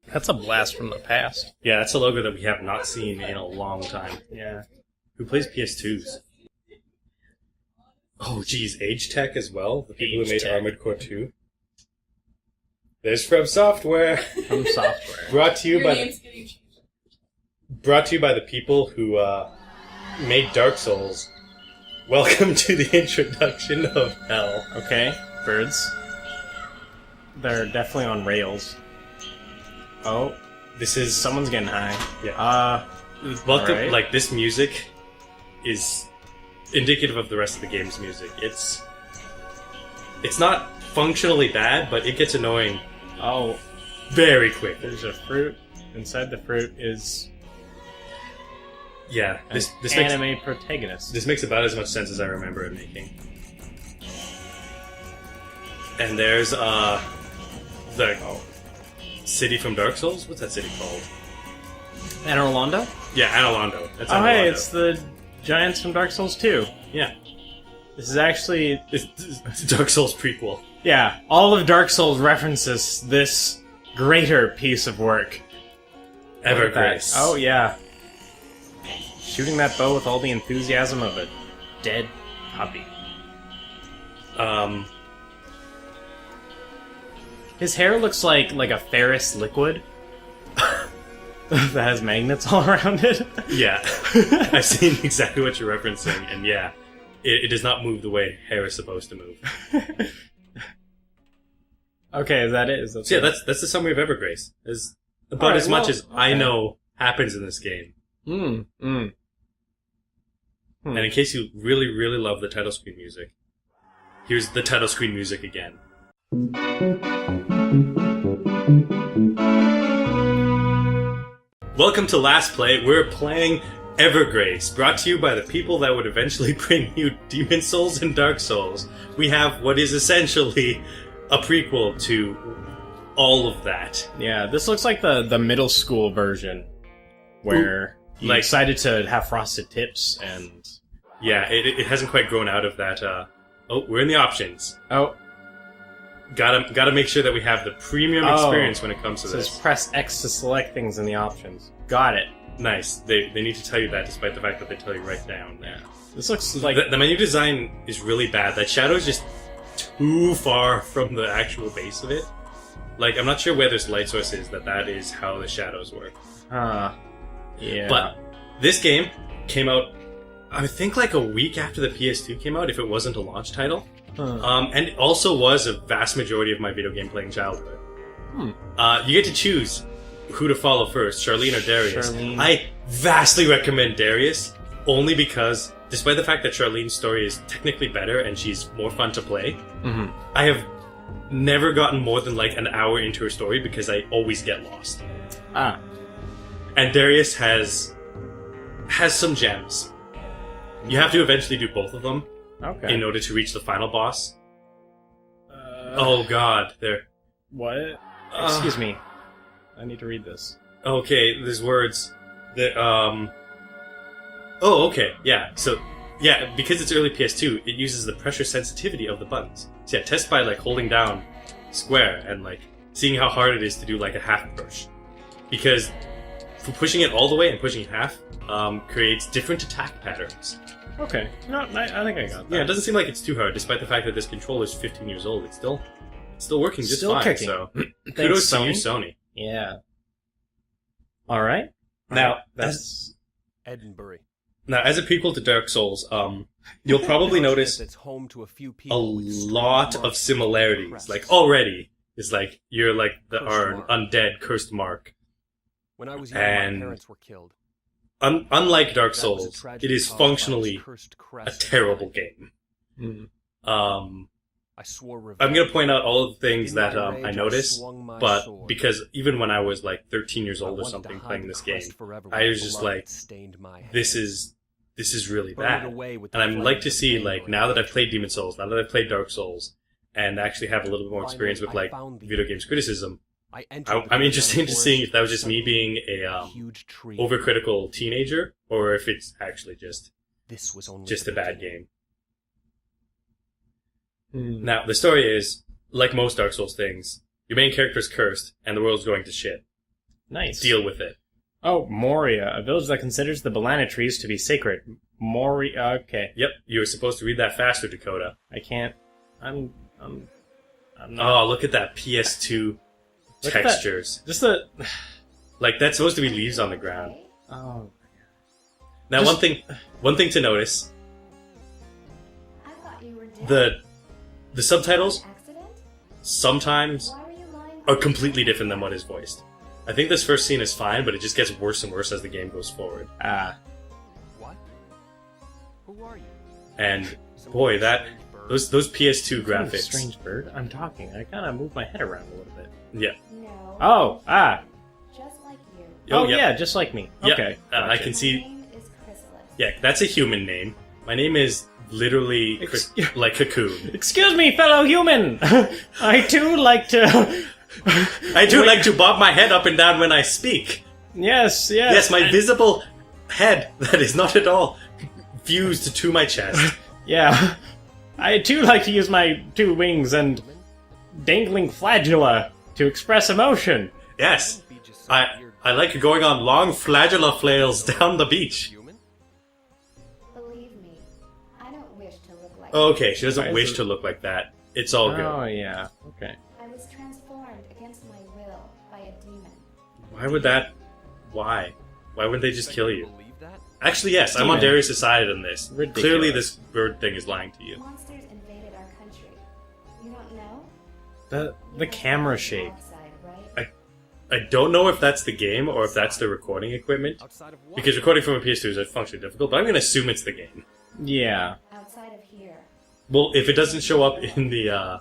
That's a blast from the past. Yeah, that's a logo that we have not seen in a long time. Yeah. Who plays PS2s? Oh, geez, Age Tech as well? The people who made Tech. Armored Core 2? There's From Software. From software. Brought to you Your by name's getting changed. the people who made Dark Souls. Welcome to the introduction of Hell. Okay, birds. They're definitely on rails. Oh, This is someone's getting high. yeah. Welcome. alright. Like this music is indicative of the rest of the game's music. It's not functionally bad, but it gets annoying Oh, very quick. there's a fruit. Inside the fruit is Yeah, an this makes anime protagonist. this makes about as much sense as I remember it making. And there's the city from Dark Souls. What's that city called? Anne Orlando? Yeah, Analondo. That's Oh, hey, Analondo. it's the giants from Dark Souls 2. Yeah, This is actually... it's Dark Souls prequel. Yeah, all of Dark Souls references this greater piece of work. Evergrace. Oh, yeah. Shooting that bow with all the enthusiasm of a dead puppy. His hair looks like a Ferris liquid that has magnets all around it. Yeah, I've seen exactly what you're referencing, and yeah, it does not move the way hair is supposed to move. Okay, is that it? Is that So yeah, that's the summary of Evergrace. Is about Alright, as much well, as I okay. know happens in this game. Hmm. And in case you really, really love the title screen music, here's the title screen music again. Welcome to Last Play. We're playing Evergrace, brought to you by the people that would eventually bring you Demon Souls and Dark Souls. We have what is essentially a prequel to all of that. Yeah, this looks like the middle school version, where you like- decided to have frosted tips and... Yeah, it hasn't quite grown out of that. Oh, we're in the options. Oh, Gotta make sure that we have the premium experience when it comes to it says this. press X to select things in the options. Got it. Nice. They need to tell you that, despite the fact that they tell you right down there. This looks like... The menu design is really bad. That shadow is just too far from the actual base of it. Like, I'm not sure where this light source is, that is how the shadows work. Yeah. But this game came out, I think, like a week after the PS2 came out, if it wasn't a launch title. And it also was a vast majority of my video game playing childhood. You get to choose who to follow first, Charlene or Darius. Charlene. I vastly recommend Darius, only because, despite the fact that Charlene's story is technically better and she's more fun to play, I have never gotten more than like an hour into her story because I always get lost. And Darius has some gems. You have to eventually do both of them Okay. in order to reach the final boss. Oh god, there. What? Excuse me. I need to read this. Okay, there's words that Oh, okay, yeah. So, yeah, because it's early PS2, it uses the pressure sensitivity of the buttons. So yeah, test by like holding down square and like seeing how hard it is to do like a half push. Because for pushing it all the way and pushing it half creates different attack patterns. Okay. No, I think I got that. Yeah, it doesn't seem like it's too hard, despite the fact that this controller is 15 years old. It's still working just Still fine. kicking. So Thanks, kudos to Sony. you, Sony. Yeah. Alright. Now, That's... Edinburgh. Now, as a prequel to Dark Souls, you'll probably notice It's home to a few a people with lot strong of similarities. crests. Like already, it's like you're like the Cursed our mark. undead cursed mark. When I was young, and- my parents were killed. Unlike Dark That was a Souls, tragedy it is caused by functionally its cursed a crest. terrible game. I swore revenge. I'm gonna point out all of the things In that my I rage, I noticed, swung my but sword. because even when I was like 13 years I old or wanted to something hide playing the this game, crest forever I with was just blood like, that stained my hand. this is really Burn it bad. away with And the I'd like flames to of see, anger like, and now that I've hatred. played Demon Souls, now that I've played Dark Souls, and actually have a little bit more experience with, Finally, I like, found the video end. games criticism, I entered the I'm interested in forest, seeing if that was just me suddenly, being a huge tree. overcritical teenager, or if it's actually just This was only a the bad beginning. game. Now, the story is, like most Dark Souls things, your main character is cursed, and the world's going to shit. Nice. deal with it. Oh, Moria, a village that considers the banana trees to be sacred. Moria, okay. Yep, you were supposed to read that faster, Dakota. I can't. I'm not. Oh, look at that PS2 Look at that. textures. Just the. Like, that's supposed to be leaves on the ground. Oh. Now, Just- one thing to notice, I thought you were dead. the subtitles Accident? sometimes Why were you lying? are completely different than what is voiced. I think this first scene is fine, but it just gets worse and worse as the game goes forward. What? Who are you? And boy, those PS2 Kind of graphics. strange bird. I'm talking. I kind of move my head around a little bit. Yeah. No. Oh, Just like you. Oh, yeah, just like me. Yep. Okay. I gotcha. can My see. name is Chrysalis. Yeah, that's a human name. My name is literally like Cocoon. Excuse me, fellow human. I too like to. I do like to bob my head up and down when I speak. Yes. Yes, my visible head that is not at all fused to my chest. Yeah. I too like to use my 2 wings and dangling flagella to express emotion. Yes, Be just some weird I like going on long flagella flails down the beach. human. Believe me, I don't wish to look like Okay, she doesn't Why is wish it- to look like that. It's all good. Oh yeah. Okay. I was transformed against my will by a demon. Why would that? Why? Why wouldn't they just kill you? Believe that? Actually, yes, I'm on Demon. Darius' side on this. Ridiculous. Clearly, this bird thing is lying to you. Monsters invaded our country. You don't know? The camera shape. Outside, right? I don't know if that's the game or if that's the recording equipment. Outside of what? Because recording from a PS2 is functionally difficult, but I'm going to assume it's the game. Yeah. Outside of here. Well, if it doesn't show up in the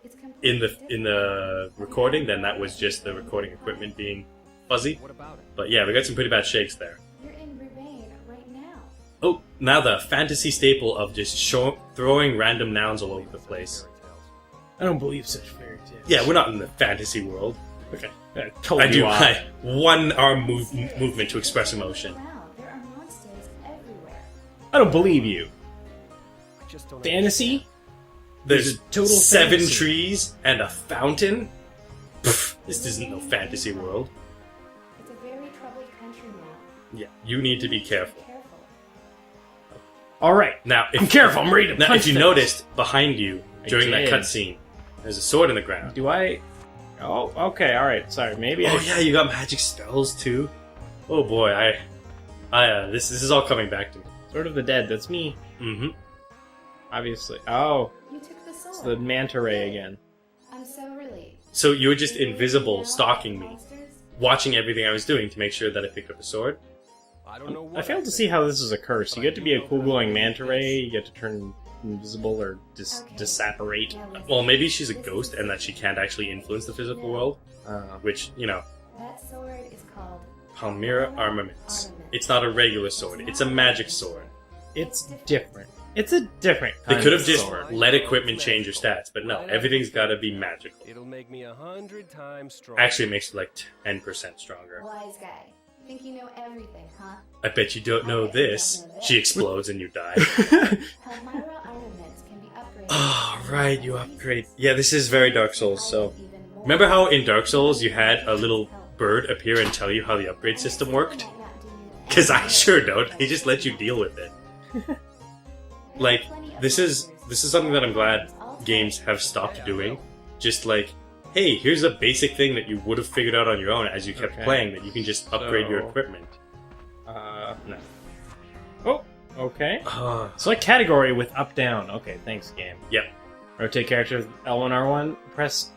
It's completely in the recording, then that was just the recording equipment being fuzzy. What about it? But yeah, we got some pretty bad shakes there. You're in Roubaix right now. Oh, now the fantasy staple of just throwing random nouns all over the place. Fairy tales. I don't believe such fairy tales. Yeah, we're not in the fantasy world. Okay. I told I you do why. my one arm movement to express emotion. Around, there are monsters everywhere. I don't believe you. I just don't Fantasy? There's It's a total 7 fantasy. trees and a fountain. Pfft, this isn't no fantasy world. It's a very troubled country now. Yeah, you need to be careful. Careful. All right. Now, if I'm careful. I'm ready to Now, punch if you things. noticed behind you I during that did. cutscene, there's a sword in the ground. Do I? Oh, okay. All right. Sorry. Maybe. Oh yeah, you got magic spells too. Oh boy, this is all coming back to me. Sword of the Dead. That's me. Mm-hmm. Obviously. Oh, You took the sword. it's the manta ray again. I'm so relieved. So you were just invisible, Now, stalking me, monsters? watching everything I was doing to make sure that I picked up a sword. I don't know what I failed to see how this is a curse. You get to be a cool glowing manta ray. You get to turn invisible or disapparate. Now listen. Well, maybe she's a ghost and that she can't actually influence the physical world, Uh, which, you know, That sword is called Palmyra Armaments. It's not a regular sword, it's a magic sword. it's different. It's a different They kind could have of just sword. let equipment change your stats, but no, everything's gotta be magical. It'll make me 100 times stronger. Actually, it makes you like 10% stronger. wise guy. Think you know everything, huh? I bet you don't know this. She explodes and you die. Palmyra armaments can be upgraded. Oh, right, you upgrade. Yeah, this is very Dark Souls, so. Even more. Remember how in Dark Souls you had a little bird appear and tell you how the upgrade system worked? Might not do you Because I any sure good. don't. They just let you deal with it. There Like, are plenty of this is something that I'm glad all games have stopped doing. Just like, hey, here's a basic thing that you would have figured out on your own as you kept Okay. playing that you can just upgrade your So- equipment. No. Oh, okay. Ah, Select category with up down. Okay, thanks, game. yep. Rotate character L1 R1. Press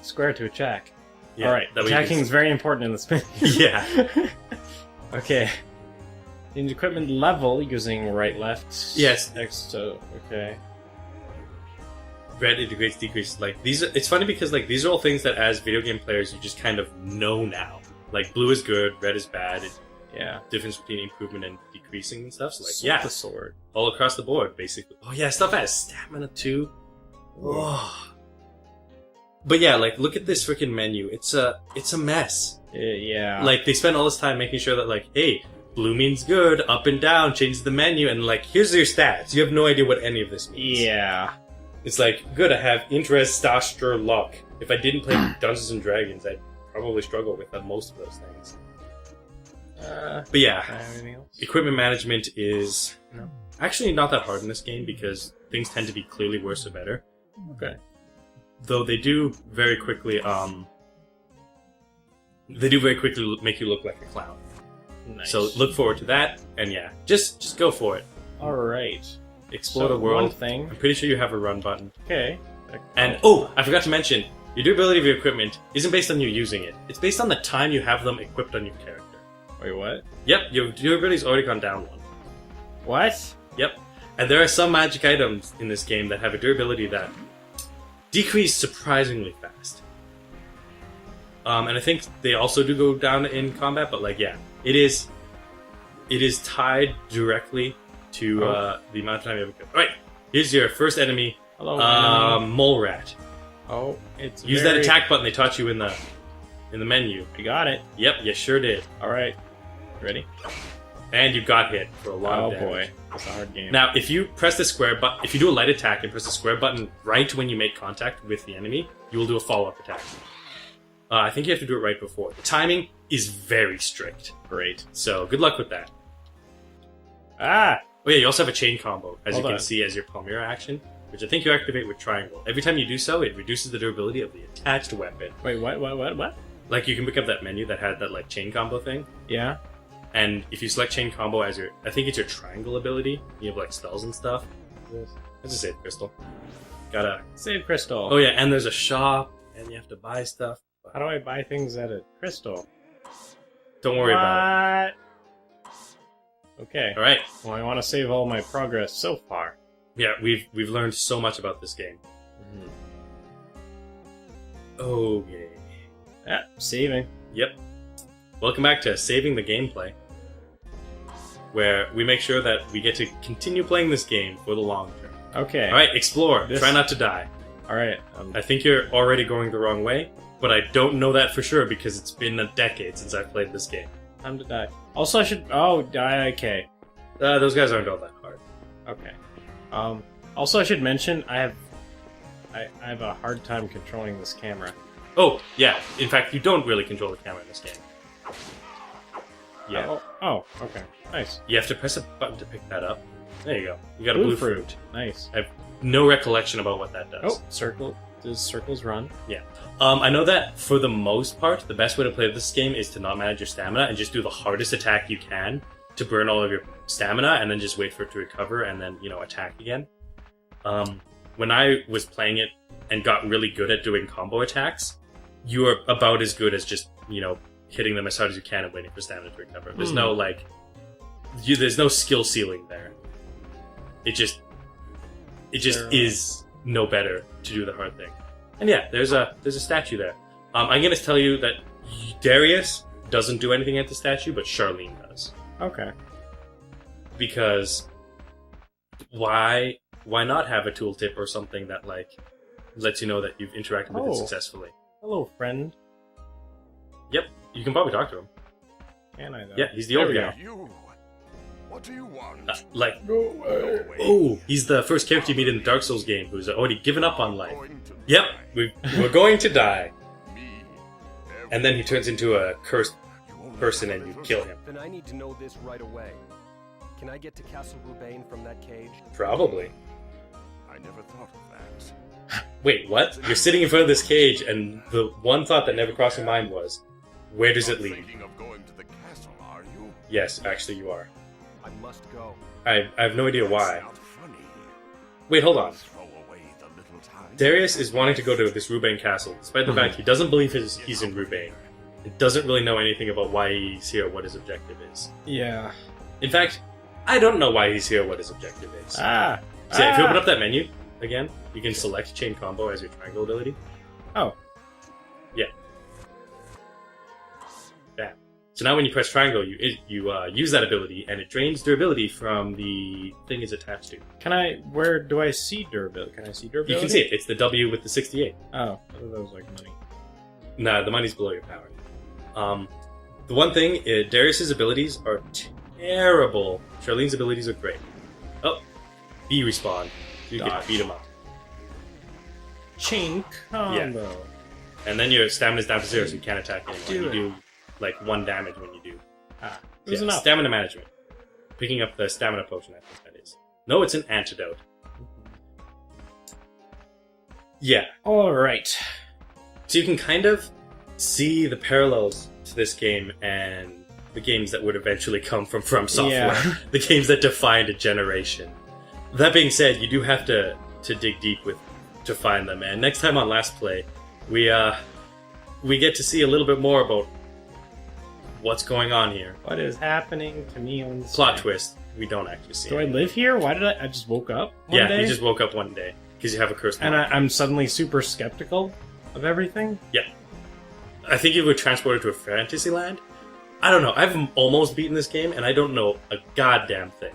square to attack. Yeah, All right, that way you attacking can- is very important in this menu. Yeah. Okay. Change equipment level using right, left. Yes. X to okay. Red integrates, decreases. Like these, it's funny because like these are all things that as video game players you just kind of know now. Like blue is good, red is bad. It's Yeah. difference between improvement and decreasing and stuff. So like, Sword yeah, the sword. all across the board basically. Oh yeah, stuff has stamina too. Oh. But yeah, like look at this freaking menu. It's a mess. Yeah. Like they spend all this time making sure that like, hey, blue means good, up and down, change the menu, and like here's your stats. You have no idea what any of this means. Yeah. It's like, good, I have interest, stasher, luck. If I didn't play Dungeons and Dragons, I'd probably struggle with most of those things. But Do yeah, I have anything else? equipment management is No. actually not that hard in this game because things tend to be clearly worse or better. Okay. Though they do very quickly make you look like a clown. Nice. So look forward to that, and yeah, just go for it. All right. Explore So the world. one thing. I'm pretty sure you have a run button. Okay. And oh, I forgot to mention, your durability of your equipment isn't based on you using it. It's based on the time you have them equipped on your character. Wait, what? Yep, your durability's already gone down one. What? Yep. And there are some magic items in this game that have a durability that decrease surprisingly fast. And I think they also do go down in combat, but like, yeah, it is tied directly to the amount of time you have equipped. Alright, here's your first enemy, Hello. Mole Rat. Oh, it's Use that attack button they taught you in the menu. You got it. Yep, you sure did. All right. Ready? And you got hit for a lot Oh of damage. boy, it's a hard game. Now, if you press the square button, if you do a light attack and press the square button right when you make contact with the enemy, you will do a follow-up attack. I think you have to do it right before. The timing is very strict, Great. so good luck with that. Ah. Oh yeah, you also have a chain combo, as Hold you can on. see as your Palmyra action, which I think you activate with triangle. Every time you do so, it reduces the durability of the attached weapon. Wait. What? Like, you can pick up that menu that had that, like, chain combo thing, Yeah. and if you select chain combo as your, I think it's your triangle ability, you have, like, spells and stuff. Let's just save crystal. Gotta... Save crystal. Oh yeah, and there's a shop, and you have to buy stuff. How do I buy things at a crystal? Don't worry about it. Okay. it. Alright. Well, I want to save all my progress so far. Yeah, we've learned so much about this game. Okay. Yeah, saving. Yep. Welcome back to Saving the Gameplay, where we make sure that we get to continue playing this game for the long term. Okay. Alright, explore. This- Try not to die. All right. I think you're already going the wrong way, but I don't know that for sure because it's been a decade since I've played this game. Time to die. Also, I should. Oh, die. Okay. Those guys aren't all that hard. Okay. Also, I should mention I have a hard time controlling this camera. Oh, yeah. In fact, you don't really control the camera in this game. Yeah. Oh. Okay. Nice. You have to press a button to pick that up. There you go. You got a blue fruit. Nice. I have no recollection about what that does. Oh, circle. Does circles run? Yeah. I know that for the most part, the best way to play this game is to not manage your stamina and just do the hardest attack you can to burn all of your stamina and then just wait for it to recover and then, attack again. When I was playing it and got really good at doing combo attacks, you are about as good as just, hitting them as hard as you can and waiting for stamina to recover. There's no, there's no skill ceiling there. It just is no better to do the hard thing. And yeah, there's a statue there. I'm going to tell you that Darius doesn't do anything at the statue, but Charlene does. Okay. Because why not have a tooltip or something that lets you know that you've interacted with it successfully? Hello, friend. Yep, you can probably talk to him. Can I though? Yeah, he's the old There guy. You. What do you want? Go away. Oh, he's the first character you meet in the Dark Souls game who's already given up on life. Going to Yep, die. we're going to die. Me. And then he turns into a cursed You only person have a and you little kill time. him. Then I need to know this right away. Can I get to Castle Rubain from that cage? Probably. I never thought of that. Wait, what? You're sitting in front of this cage, and the one thought that never crossed your mind was, where does it Not lead? thinking of going to the castle, are you? Yes, actually you are. I must go. I have no idea why. It's not funny. Wait, hold on. Throw away the little time. Darius is wanting to go to this Rubain castle, despite the fact he doesn't believe he's in Rubain. He doesn't really know anything about why he's here, what his objective is. Yeah. In fact, I don't know why he's here, what his objective is. So if you open up that menu, again, you can select chain combo as your triangle ability. Oh. Yeah. Bam. So now when you press triangle, you use that ability, and it drains durability from the thing it's attached to. Where do I see durability? Can I see durability? You can see it. It's the W with the 68. Oh, I thought that was like money. Nah, the money's below your power. The one thing, Darius's abilities are terrible. Charlene's abilities are great. Oh, B respawn. You can Dodge. beat him up. Chain combo. And then your stamina's down to 0, so you can't attack anymore. Do You it. do like 1 damage when you do. It was enough. Stamina management. Picking up the stamina potion, I think that is. No, it's an antidote. Yeah. Alright. So you can kind of see the parallels to this game and the games that would eventually come from Software. Yeah. The games that defined a generation. That being said, you do have to dig deep to find them. And next time on Last Play, we get to see a little bit more about what's going on here. What is happening to me on this Plot day? twist. We don't actually see Do I it. live here? Why did I just woke up one day? You just woke up one day because you have a cursed And mind. I'm suddenly super skeptical of everything? Yeah. I think you were transported to a fantasy land. I don't know. I've almost beaten this game, and I don't know a goddamn thing.